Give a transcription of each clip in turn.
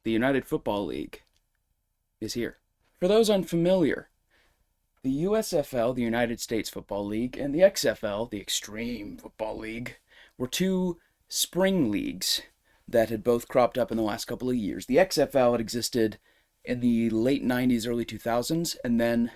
the United Football League is here. For those unfamiliar, the USFL, the United States Football League, and the XFL, the Extreme Football League, were two spring leagues that had both cropped up in the last couple of years. The XFL had existed in the late 90s, early 2000s, and then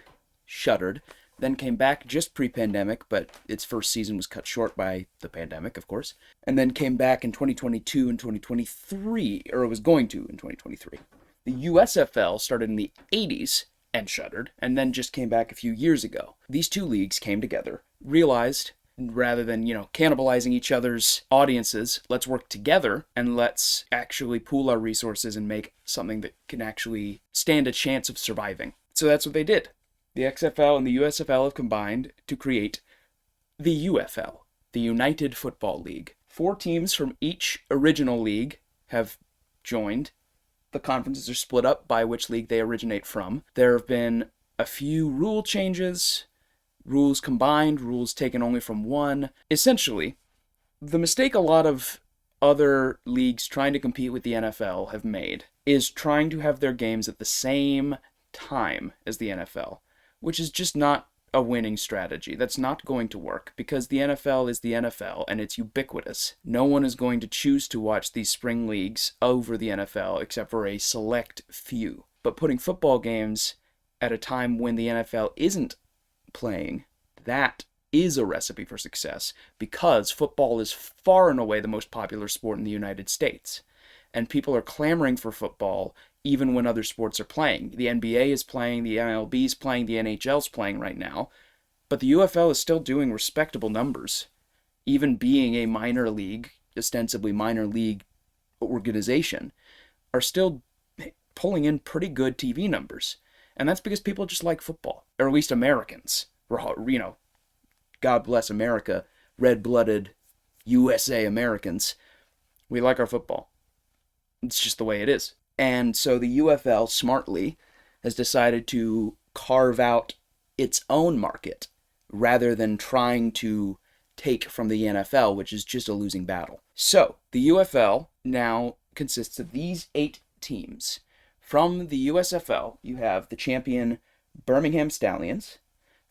shuttered. Then came back just pre-pandemic, but its first season was cut short by the pandemic, of course. And then came back in 2022 and 2023, or it was going to in 2023. The USFL started in the 80s and shuttered, and then just came back a few years ago. These two leagues came together, realized rather than, cannibalizing each other's audiences, let's work together and let's actually pool our resources and make something that can actually stand a chance of surviving. So that's what they did. The XFL and the USFL have combined to create the UFL, the United Football League. 4 teams from each original league have joined. The conferences are split up by which league they originate from. There have been a few rule changes, rules combined, rules taken only from one. Essentially, the mistake a lot of other leagues trying to compete with the NFL have made is trying to have their games at the same time as the NFL, which is just not a winning strategy. That's not going to work because the NFL is the NFL and it's ubiquitous. No one is going to choose to watch these spring leagues over the NFL except for a select few. But putting football games at a time when the NFL isn't playing, that is a recipe for success because football is far and away the most popular sport in the United States. And people are clamoring for football even when other sports are playing. The NBA is playing, the MLB is playing, the NHL is playing right now, but the UFL is still doing respectable numbers. Even being a minor league, ostensibly minor league organization, are still pulling in pretty good TV numbers. And that's because people just like football, or at least Americans. God bless America, red-blooded USA Americans. We like our football. It's just the way it is. And so the UFL, smartly, has decided to carve out its own market rather than trying to take from the NFL, which is just a losing battle. So the UFL now consists of these 8 teams. From the USFL, you have the champion Birmingham Stallions,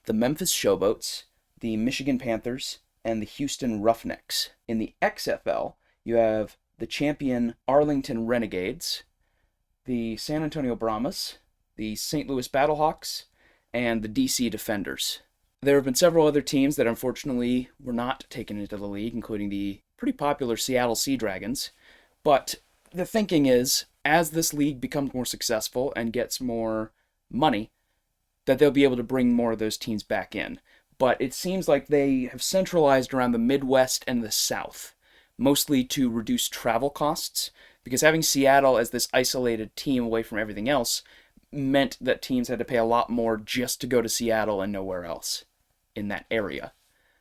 the Memphis Showboats, the Michigan Panthers, and the Houston Roughnecks. In the XFL, you have the champion Arlington Renegades, the San Antonio Brahmas, the St. Louis Battlehawks, and the DC Defenders. There have been several other teams that unfortunately were not taken into the league, including the pretty popular Seattle Sea Dragons. But the thinking is, as this league becomes more successful and gets more money, that they'll be able to bring more of those teams back in. But it seems like they have centralized around the Midwest and the South, mostly to reduce travel costs, because having Seattle as this isolated team away from everything else meant that teams had to pay a lot more just to go to Seattle and nowhere else in that area.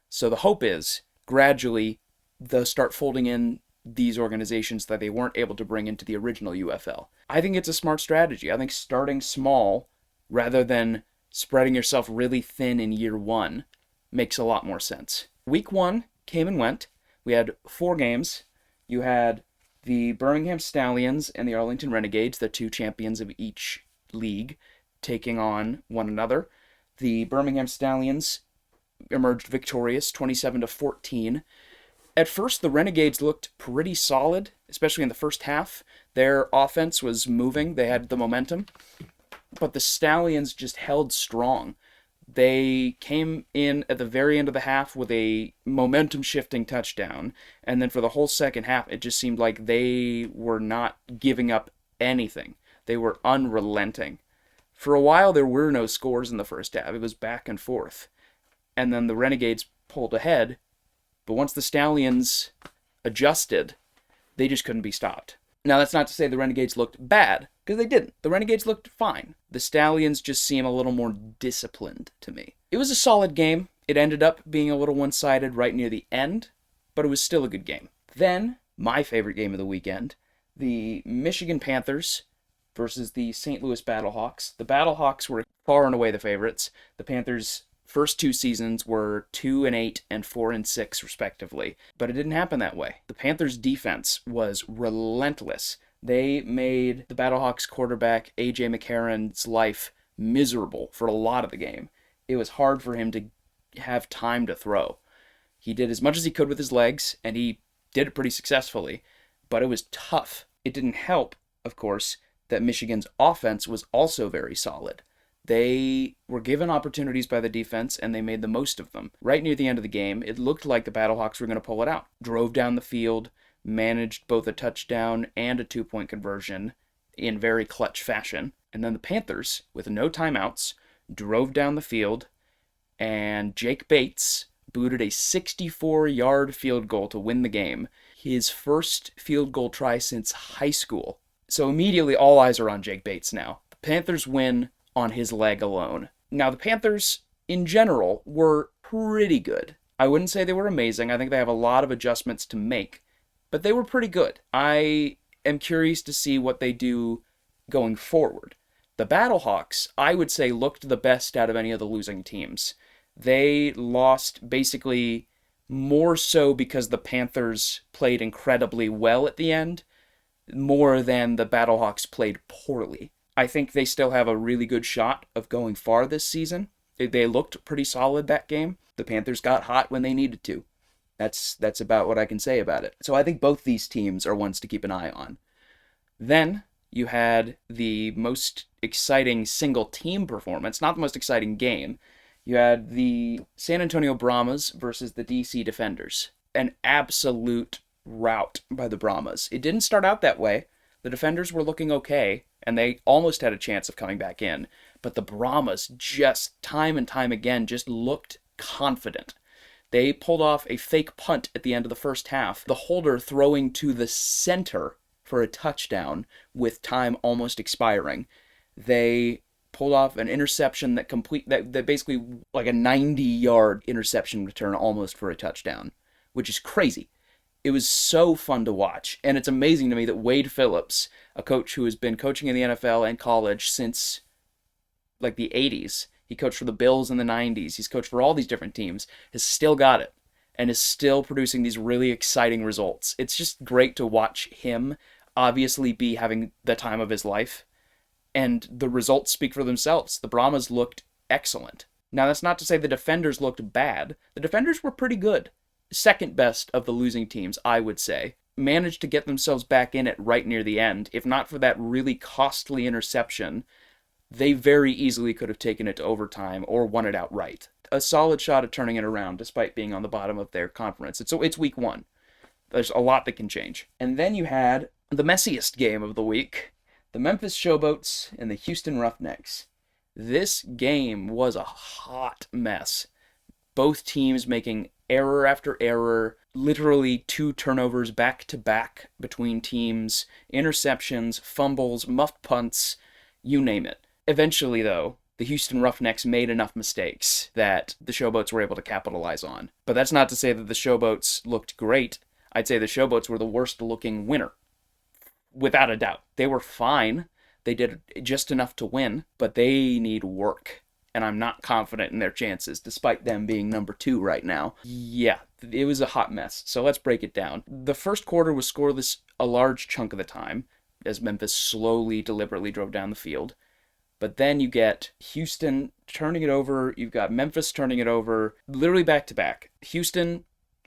So the hope is, gradually, they'll start folding in these organizations that they weren't able to bring into the original UFL. I think it's a smart strategy. I think starting small, rather than spreading yourself really thin in year 1, makes a lot more sense. Week 1 came and went. We had 4 games. You had the Birmingham Stallions and the Arlington Renegades, the 2 champions of each league, taking on one another. The Birmingham Stallions emerged victorious, 27-14. At first, the Renegades looked pretty solid, especially in the first half. Their offense was moving. They had the momentum. But the Stallions just held strong. They came in at the very end of the half with a momentum-shifting touchdown, and then for the whole second half, it just seemed like they were not giving up anything. They were unrelenting. For a while, there were no scores in the first half. It was back and forth. And then the Renegades pulled ahead, but once the Stallions adjusted, they just couldn't be stopped. Now, that's not to say the Renegades looked bad, because they didn't. The Renegades looked fine. The Stallions just seem a little more disciplined to me. It was a solid game. It ended up being a little one-sided right near the end, but it was still a good game. Then, my favorite game of the weekend, the Michigan Panthers versus the St. Louis Battlehawks. The Battlehawks were far and away the favorites. The Panthers' first 2 seasons were 2-8 and 4-6 respectively, but it didn't happen that way. The Panthers' defense was relentless. They made the Battlehawks quarterback, A.J. McCarron's life miserable for a lot of the game. It was hard for him to have time to throw. He did as much as he could with his legs, and he did it pretty successfully, but it was tough. It didn't help, of course, that Michigan's offense was also very solid. They were given opportunities by the defense, and they made the most of them. Right near the end of the game, it looked like the Battlehawks were going to pull it out. Drove down the field, managed both a touchdown and a two-point conversion in very clutch fashion. And then the Panthers, with no timeouts, drove down the field, and Jake Bates booted a 64-yard field goal to win the game. His first field goal try since high school. So immediately all eyes are on Jake Bates now. The Panthers win on his leg alone. Now, the Panthers, in general, were pretty good. I wouldn't say they were amazing. I think they have a lot of adjustments to make, but they were pretty good. I am curious to see what they do going forward. The Battlehawks, I would say, looked the best out of any of the losing teams. They lost basically more so because the Panthers played incredibly well at the end, more than the Battlehawks played poorly. I think they still have a really good shot of going far this season. They looked pretty solid that game. The Panthers got hot when they needed to. That's about what I can say about it. So I think both these teams are ones to keep an eye on. Then you had the most exciting single team performance, not the most exciting game. You had the San Antonio Brahmas versus the DC Defenders. An absolute rout by the Brahmas. It didn't start out that way. The Defenders were looking okay, and they almost had a chance of coming back in. But the Brahmas just time and time again just looked confident. They pulled off a fake punt at the end of the first half, the holder throwing to the center for a touchdown with time almost expiring. They pulled off an interception that basically like a 90-yard interception return almost for a touchdown, which is crazy. It was so fun to watch, and it's amazing to me that Wade Phillips, a coach who has been coaching in the NFL and college since like the 80s, he coached for the Bills in the 90s, he's coached for all these different teams, has still got it, and is still producing these really exciting results. It's just great to watch him obviously be having the time of his life, and the results speak for themselves. The Brahmas looked excellent. Now, that's not to say the Defenders looked bad. The Defenders were pretty good. Second best of the losing teams, I would say. Managed to get themselves back in it right near the end. If not for that really costly interception, they very easily could have taken it to overtime or won it outright. A solid shot at turning it around despite being on the bottom of their conference. It's week one. There's a lot that can change. And then you had the messiest game of the week, the Memphis Showboats and the Houston Roughnecks. This game was a hot mess. Both teams making error after error, literally 2 turnovers back to back between teams, interceptions, fumbles, muffed punts, you name it. Eventually, though, the Houston Roughnecks made enough mistakes that the Showboats were able to capitalize on. But that's not to say that the Showboats looked great. I'd say the Showboats were the worst-looking winner, without a doubt. They were fine. They did just enough to win, but they need work. And I'm not confident in their chances, despite them being number 2 right now. Yeah, it was a hot mess, so let's break it down. The first quarter was scoreless a large chunk of the time, as Memphis slowly, deliberately drove down the field. But then you get Houston turning it over, you've got Memphis turning it over, literally back-to-back. Houston,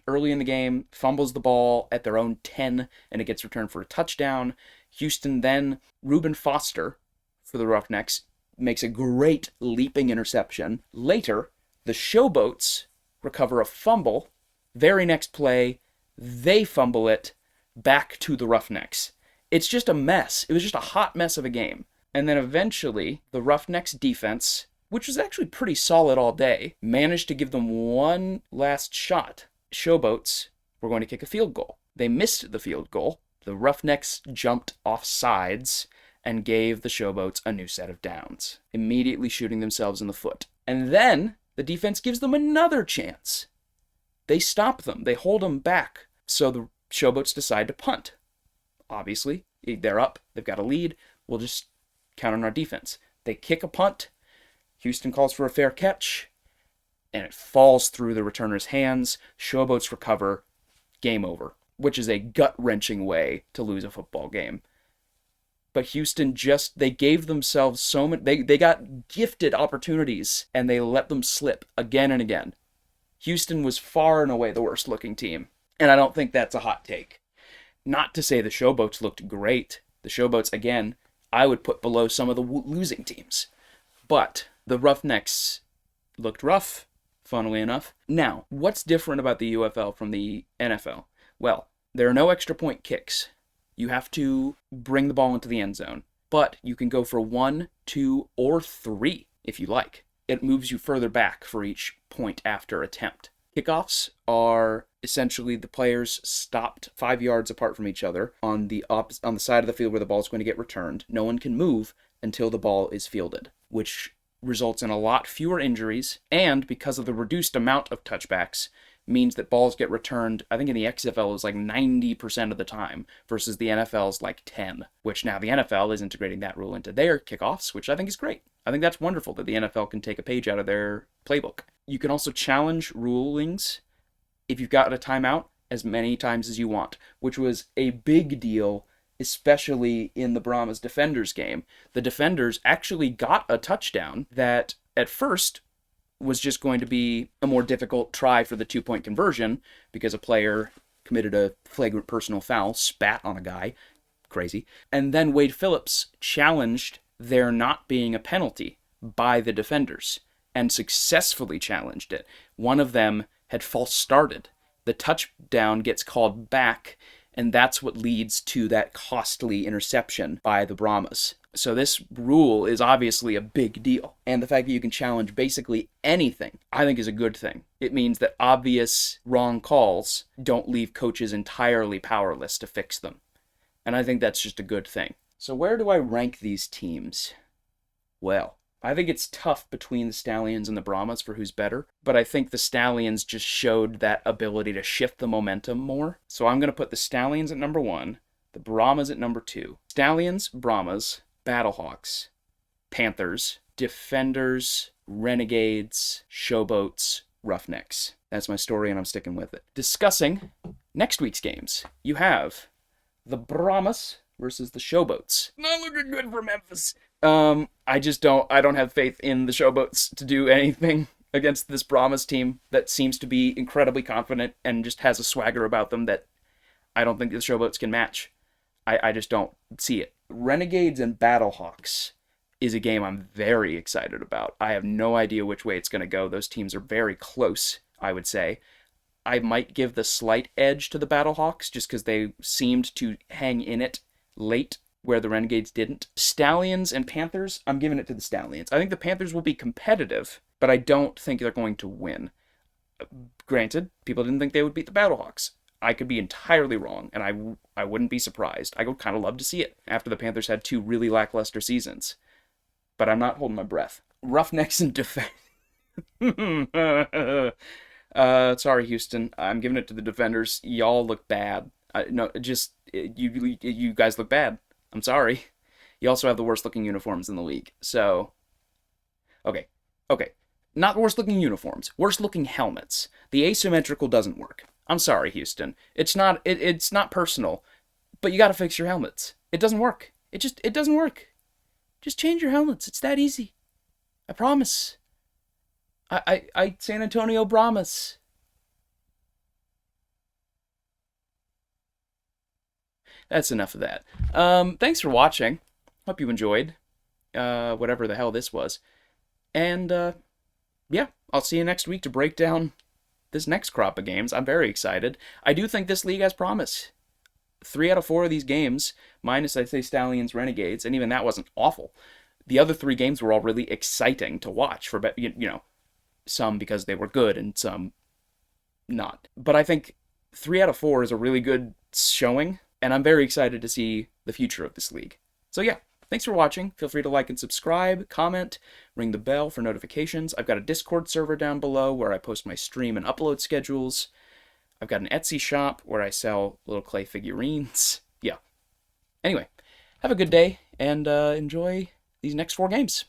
early in the game, fumbles the ball at their own 10, and it gets returned for a touchdown. Houston then, Reuben Foster, for the Roughnecks, makes a great leaping interception. Later, the Showboats recover a fumble. Very next play, they fumble it back to the Roughnecks. It's just a mess. It was just a hot mess of a game. And then eventually, the Roughnecks defense, which was actually pretty solid all day, managed to give them one last shot. Showboats were going to kick a field goal. They missed the field goal. The Roughnecks jumped off sides and gave the Showboats a new set of downs, immediately shooting themselves in the foot. And then the defense gives them another chance. They stop them. They hold them back. So the Showboats decide to punt. Obviously, they're up. They've got a lead. We'll just count on our defense. They kick a punt. Houston calls for a fair catch, and it falls through the returner's hands. Showboats recover. Game over, which is a gut-wrenching way to lose a football game. but Houston they gave themselves so many, they got gifted opportunities and they let them slip again and again. Houston was far and away the worst looking team, and I don't think that's a hot take. Not to say the Showboats looked great. The Showboats, again, I would put below some of the losing teams. But the Roughnecks looked rough, funnily enough. Now, what's different about the UFL from the NFL? Well, there are no extra point kicks. You have to bring the ball into the end zone. But you can go for 1, 2, or 3 if you like. It moves you further back for each point after attempt. Kickoffs are essentially the players stopped 5 yards apart from each other on the side of the field where the ball is going to get returned. No one can move until the ball is fielded, which results in a lot fewer injuries, and because of the reduced amount of touchbacks, means that balls get returned, I think in the XFL is like 90% of the time, versus the NFL's like 10, which now the NFL is integrating that rule into their kickoffs, which I think is great. I think that's wonderful that the NFL can take a page out of their playbook. You can also challenge rulings if you've got a timeout as many times as you want, which was a big deal, especially in the Brahmas Defenders game. The Defenders actually got a touchdown that at first was just going to be a more difficult try for the 2-point conversion because a player committed a flagrant personal foul, spat on a guy, crazy. And then Wade Phillips challenged there not being a penalty by the Defenders and successfully challenged it. One of them had false started. The touchdown gets called back, and that's what leads to that costly interception by the Brahmas. So this rule is obviously a big deal. And the fact that you can challenge basically anything, I think is a good thing. It means that obvious wrong calls don't leave coaches entirely powerless to fix them. And I think that's just a good thing. So where do I rank these teams? Well, I think it's tough between the Stallions and the Brahmas for who's better, but I think the Stallions just showed that ability to shift the momentum more. So I'm going to put the Stallions at number 1, the Brahmas at number 2. Stallions, Brahmas, Battlehawks, Panthers, Defenders, Renegades, Showboats, Roughnecks. That's my story and I'm sticking with it. Discussing next week's games, you have the Brahmas versus the Showboats. Not looking good for Memphis. I don't have faith in the Showboats to do anything against this Brahmas team that seems to be incredibly confident and just has a swagger about them that I don't think the Showboats can match. I just don't see it. Renegades and Battlehawks is a game I'm very excited about. I have no idea which way it's going to go. Those teams are very close, I would say. I might give the slight edge to the Battlehawks just because they seemed to hang in it late where the Renegades didn't. Stallions and Panthers, I'm giving it to the Stallions. I think the Panthers will be competitive, but I don't think they're going to win. Granted, people didn't think they would beat the Battlehawks. I could be entirely wrong, and I wouldn't be surprised. I would kind of love to see it after the Panthers had 2 really lackluster seasons. But I'm not holding my breath. Roughnecks and Defenders. Sorry, Houston. I'm giving it to the Defenders. Y'all look bad. You guys look bad. I'm sorry. You also have the worst looking uniforms in the league. So, okay. Not worst looking uniforms. Worst looking helmets. The asymmetrical doesn't work. I'm sorry, Houston. It's not personal, but you got to fix your helmets. It doesn't work. It doesn't work. Just change your helmets. It's that easy. I promise. I San Antonio Brahmas. That's enough of that. Thanks for watching. Hope you enjoyed whatever the hell this was. And yeah, I'll see you next week to break down this next crop of games. I'm very excited. I do think this league has promise. 3 out of 4 of these games, minus I'd say Stallions, Renegades, and even that wasn't awful. The other 3 games were all really exciting to watch for, some because they were good and some not. But I think 3 out of 4 is a really good showing, and I'm very excited to see the future of this league. So yeah, thanks for watching. Feel free to like and subscribe, comment, ring the bell for notifications. I've got a Discord server down below where I post my stream and upload schedules. I've got an Etsy shop where I sell little clay figurines. Yeah. Anyway, have a good day and enjoy these next 4 games.